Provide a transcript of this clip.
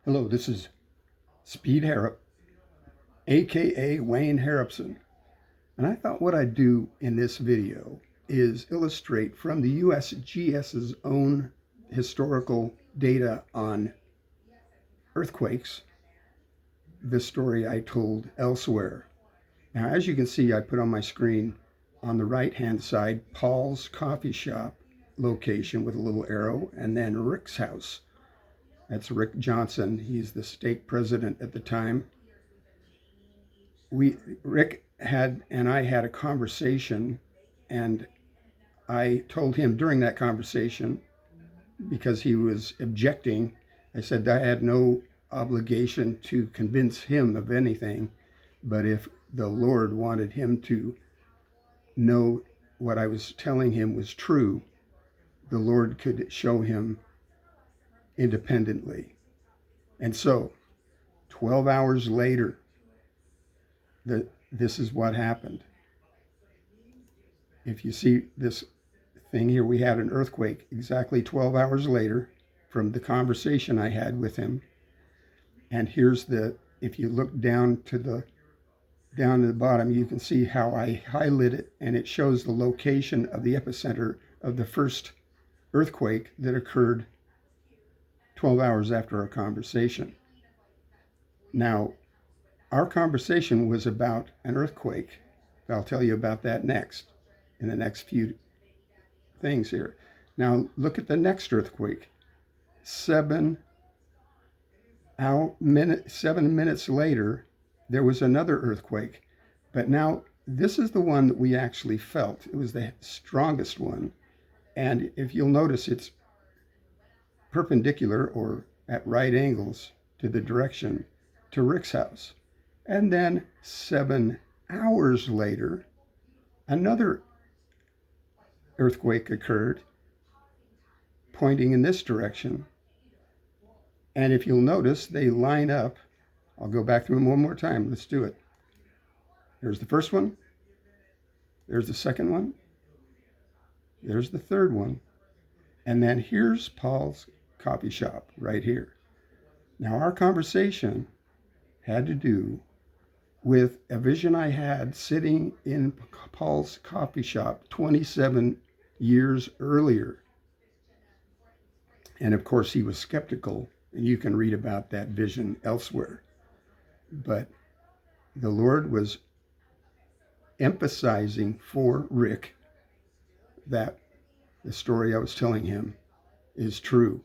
Hello, this is Speed Harrop, aka Wayne Harrupson, and I thought what I'd do in this video is illustrate from the USGS's own historical data on earthquakes the story I told elsewhere. Now, as you can see, I put on my screen on the right-hand side Paul's coffee shop location with a little arrow, and then Rick's house. That's Rick Johnson. He's the stake president at the time. Rick and I had a conversation, and I told him during that conversation, because he was objecting, I said I had no obligation to convince him of anything, but if the Lord wanted him to know what I was telling him was true, the Lord could show him independently. And so 12 hours later, this is what happened. If you see this thing here, we had an earthquake exactly 12 hours later from the conversation I had with him. And here's if you look down to the bottom, you can see how I highlight it, and it shows the location of the epicenter of the first earthquake that occurred 12 hours after our conversation. Now, our conversation was about an earthquake. I'll tell you about that next, in the next few things here. Now, look at the next earthquake. 7 minutes later, there was another earthquake. But now, this is the one that we actually felt. It was the strongest one. And if you'll notice, it's perpendicular or at right angles to the direction to Rick's house. And then 7 hours later, another earthquake occurred, pointing in this direction. And if you'll notice, they line up. I'll go back through them one more time. Let's do it. There's the first one. There's the second one. There's the third one. And then here's Paul's coffee shop right here. Now, our conversation had to do with a vision I had sitting in Paul's coffee shop 27 years earlier. And of course, he was skeptical, and you can read about that vision elsewhere. But the Lord was emphasizing for Rick that the story I was telling him is true.